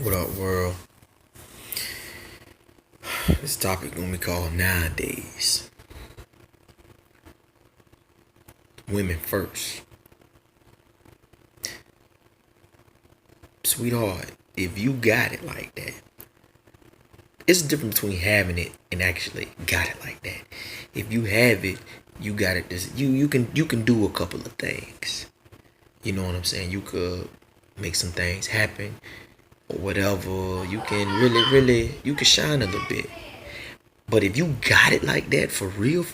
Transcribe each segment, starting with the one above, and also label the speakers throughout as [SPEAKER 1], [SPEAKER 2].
[SPEAKER 1] What up, world? This topic gonna be called nowadays. Women first. Sweetheart, if you got it like that, it's a difference between having it and actually got it like that. If you have it, you got it. You can do a couple of things. You know what I'm saying? You could make some things happen or whatever. You can really you can shine a little bit. But if you got it like that for real,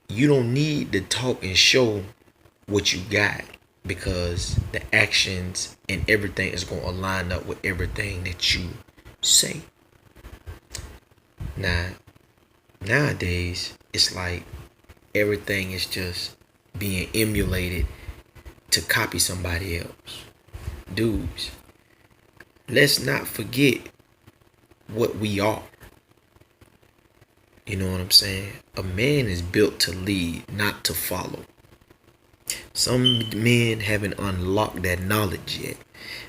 [SPEAKER 1] you don't need to talk and show what you got because the actions and everything is going to line up with everything that you say. Now, nowadays, it's like everything is just being emulated to copy somebody else. Dudes, let's not forget what we are. You know what I'm saying? A man is built to lead, not to follow. Some men haven't unlocked that knowledge yet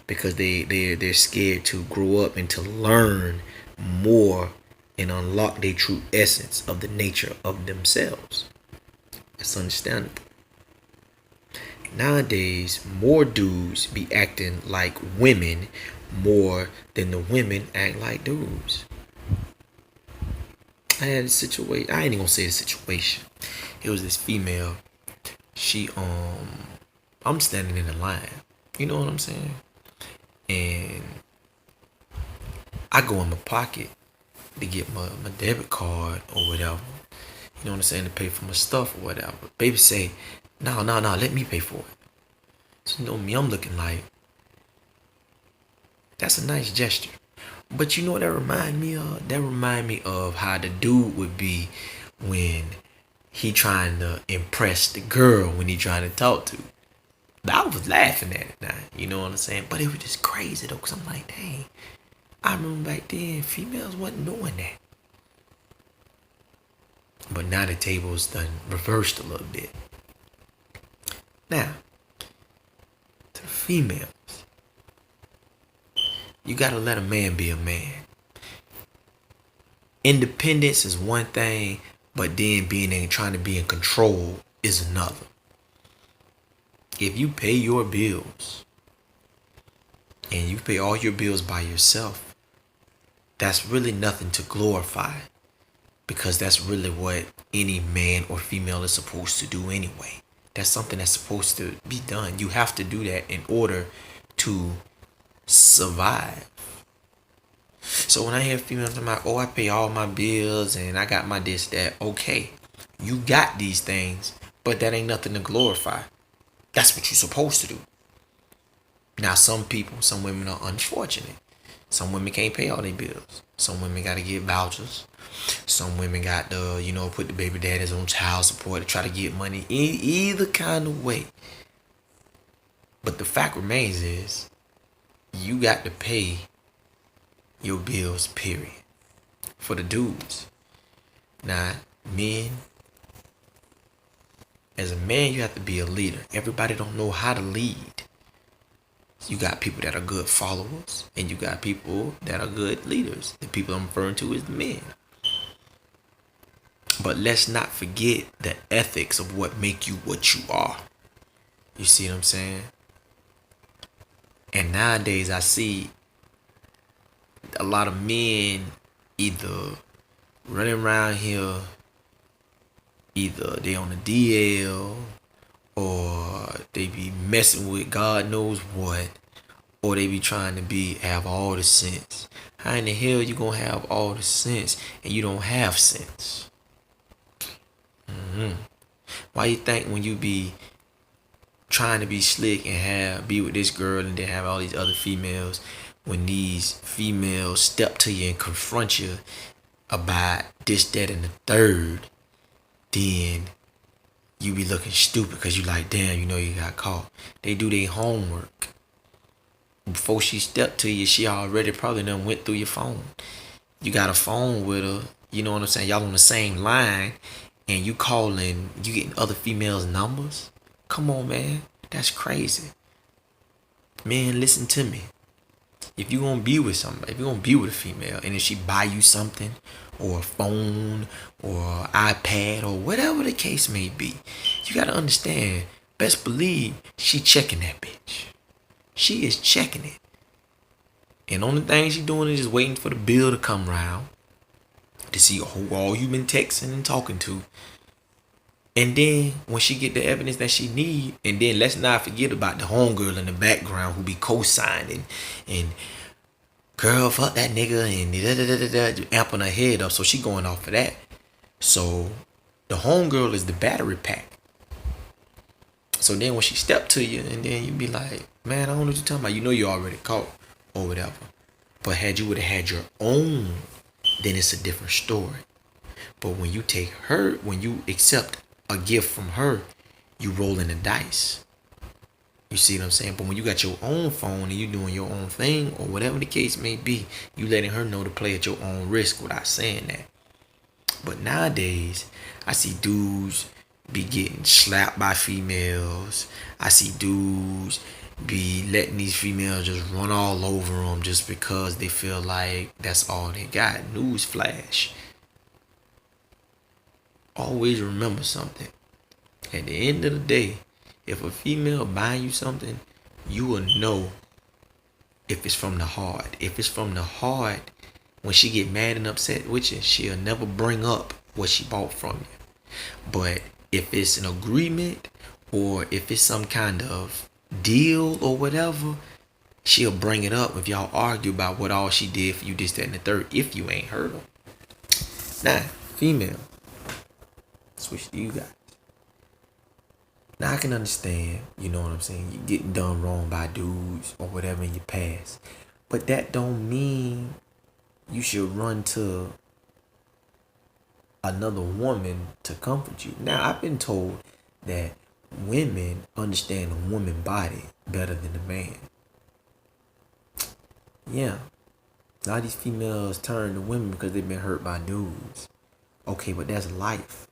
[SPEAKER 1] because they're scared to grow up and to learn more and unlock their true essence of the nature of themselves. It's understandable. Nowadays, more dudes be acting like women more than the women act like dudes. I had a situation. I ain't even gonna say the situation. It was this female. She I'm standing in the line. You know what I'm saying? And I go in my pocket to get my debit card or whatever. You know what I'm saying? To pay for my stuff or whatever. Baby say, no, let me pay for it. So you know me, I'm looking like, that's a nice gesture. But you know what that remind me of? That remind me of how the dude would be when he trying to impress the girl when he trying to talk to. I was laughing at it now, you know what I'm saying? But it was just crazy though, cause I'm like, dang, I remember back then females wasn't doing that. But now the table's done reversed a little bit. Now, to the females, you gotta let a man be a man. Independence is one thing, but then trying to be in control is another. If you pay your bills and you pay all your bills by yourself, that's really nothing to glorify because that's really what any man or female is supposed to do anyway. That's something that's supposed to be done. You have to do that in order to survive. So when I hear females talking about, oh, I pay all my bills and I got my this, that, okay, you got these things, but that ain't nothing to glorify. That's what you're supposed to do. Now, some women are unfortunate. Some women can't pay all their bills. Some women got to get vouchers. Some women got to, put the baby daddies on child support to try to get money either kind of way. But the fact remains is you got to pay your bills, period. For the dudes. Now, men, as a man, you have to be a leader. Everybody don't know how to lead. You got people that are good followers, and you got people that are good leaders. The people I'm referring to is the men. But let's not forget the ethics of what make you what you are. You see what I'm saying? And nowadays I see a lot of men either running around here, either they on the DL or they be messing with God knows what, or they be trying to have all the sense. How in the hell you gonna have all the sense and you don't have sense? Why you think when you be trying to be slick and be with this girl and then have all these other females, when these females step to you and confront you about this, that, and the third, then you be looking stupid because you like, damn, you got caught. They do their homework. Before she stepped to you, she already probably done went through your phone. You got a phone with her, you know what I'm saying? Y'all on the same line, and you calling, you getting other females' numbers? Come on, man. That's crazy. Man, listen to me. If you're gonna be with somebody, if you're gonna be with a female, and if she buy you something, or a phone, or iPad, or whatever the case may be, you gotta understand. Best believe she checking that bitch. She is checking it, and only thing she doing is just waiting for the bill to come around to see who all you been texting and talking to. And then when she get the evidence that she need, and then let's not forget about the homegirl in the background who be co-signing and girl fuck that nigga and amping her head up, so she going off of that. So the homegirl is the battery pack. So then when she step to you, and then you be like, man, I don't know what you're talking about. You know you already caught or whatever. But had you would have had your own, then it's a different story. But when you take her, when you accept a gift from her, you rolling the dice. You see what I'm saying? But when you got your own phone and you doing your own thing or whatever the case may be, you letting her know to play at your own risk without saying that. But nowadays, I see dudes be getting slapped by females. I see dudes be letting these females just run all over them just because they feel like that's all they got. Newsflash. Always remember something. At the end of the day, if a female buying you something, you will know if it's from the heart. If it's from the heart, when she get mad and upset with you, she'll never bring up what she bought from you. But if it's an agreement or if it's some kind of deal or whatever, she'll bring it up if y'all argue about what all she did for you, this, that, and the third, if you ain't heard her. Now, female, switch to you guys. Now I can understand, you know what I'm saying, you getting done wrong by dudes or whatever in your past. But that don't mean you should run to another woman to comfort you. Now I've been told that women understand a woman body better than a man. Yeah. A lot of these females turn to women because they've been hurt by dudes. Okay, but that's life.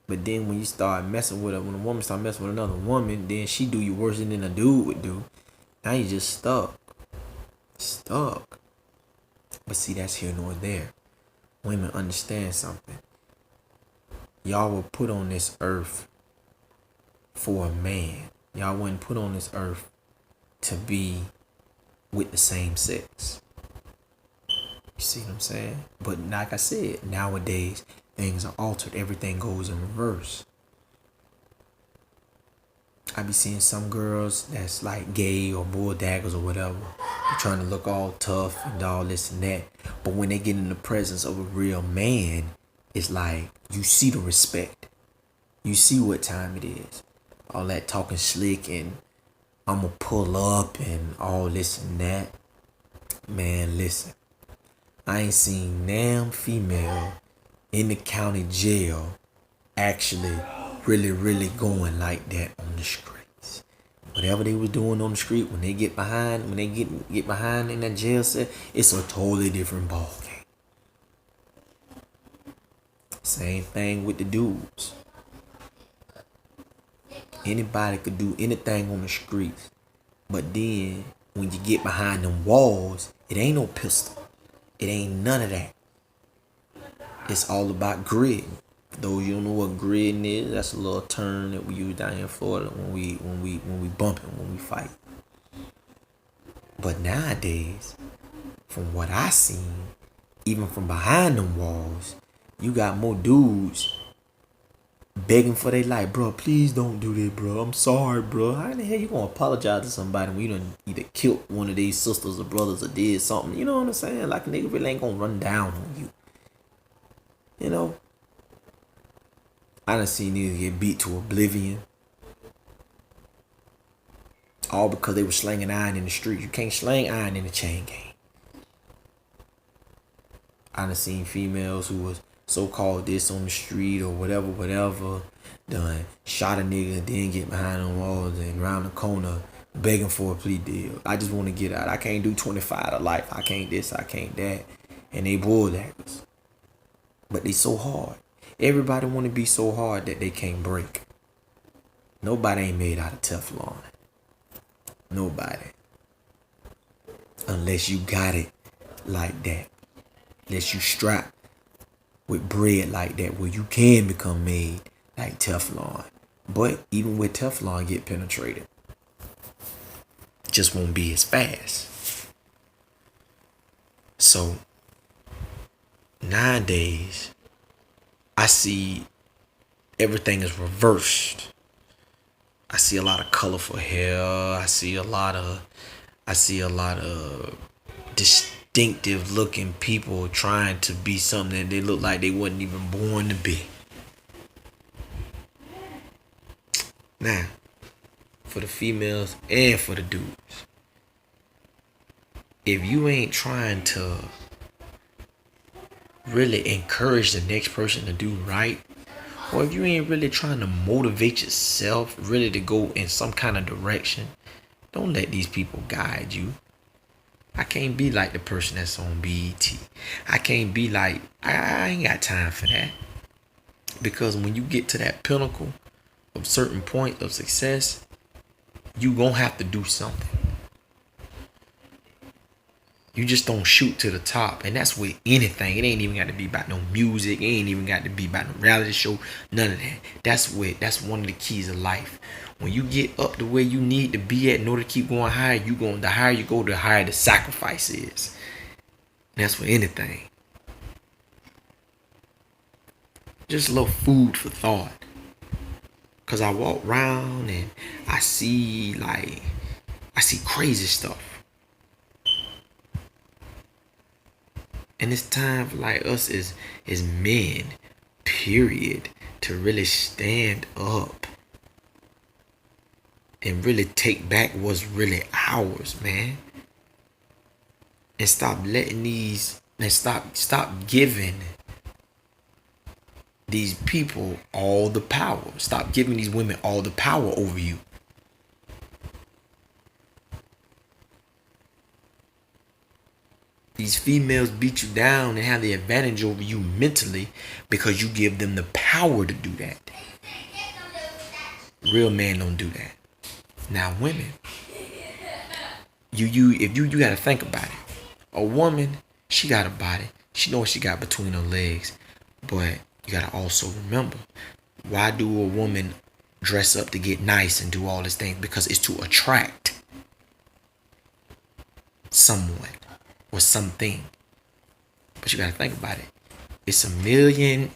[SPEAKER 1] But then when you start messing with her, when a woman start messing with another woman, then she do you worse than a dude would do. Now you just stuck. Stuck. But see, that's here nor there. Women understand something. Y'all were put on this earth for a man. Y'all wasn't put on this earth to be with the same sex. You see what I'm saying? But like I said, nowadays things are altered. Everything goes in reverse. I be seeing some girls that's like gay or bull daggers or whatever. They're trying to look all tough and all this and that. But when they get in the presence of a real man, it's like you see the respect. You see what time it is. All that talking slick and I'ma pull up and all this and that. Man, listen. I ain't seen damn female in the county jail actually really going like that on the streets. Whatever they was doing on the street, when they get behind, when they get behind in that jail cell, it's a totally different ball game. Same thing with the dudes. Anybody could do anything on the streets, but then when you get behind them walls, it ain't no pistol. It ain't none of that. It's all about grit. For those you don't know what gritting is, that's a little term that we use down here in Florida when we bumping, when we fight. But nowadays, from what I seen, even from behind them walls, you got more dudes begging for their life. Bro, please don't do that, bro. I'm sorry, bro. How in the hell you gonna apologize to somebody when you done either killed one of these sisters or brothers or did something? You know what I'm saying? Like a nigga really ain't gonna run down on you. You know? I done seen niggas get beat to oblivion. All because they were slanging iron in the street. You can't slang iron in the chain gang. I done seen females who was so-called this on the street or whatever, done shot a nigga and then get behind them walls and around the corner begging for a plea deal. I just want to get out. I can't do 25 to life. I can't this, I can't that. And they bulldaggers. But they so hard. Everybody want to be so hard that they can't break. Nobody ain't made out of Teflon. Nobody. unless you got it like that. Unless you strap with bread like that, where you can become made like Teflon. But even with Teflon get penetrated, just won't be as fast. So nowadays, I see everything is reversed. I see a lot of colorful hair. I see a lot of distinctive looking people trying to be something that they look like they wasn't even born to be. Now, for the females and for the dudes, if you ain't trying to really encourage the next person to do right, or if you ain't really trying to motivate yourself really to go in some kind of direction, don't let these people guide you. I can't be like the person that's on BET. I can't be like, I ain't got time for that. Because when you get to that pinnacle of certain point of success, you gonna have to do something. You just don't shoot to the top. And that's with anything. It ain't even got to be about no music. It ain't even got to be about no reality show. None of that. That's one of the keys of life. When you get up to where you need to be at in order to keep going higher, the higher you go, the higher the sacrifice is. And that's for anything. Just a little food for thought. Cause I walk around and I see crazy stuff. And it's time for like us as men, period, to really stand up and really take back what's really ours, man. And stop letting stop giving these people all the power. Stop giving these women all the power over you. These females beat you down and have the advantage over you mentally because you give them the power to do that. Real men don't do that. Now women, you gotta think about it. A woman, she got a body. She knows what she got between her legs. But you gotta also remember, why do a woman dress up to get nice and do all these things? Because it's to attract someone or something. But you gotta think about it. It's a million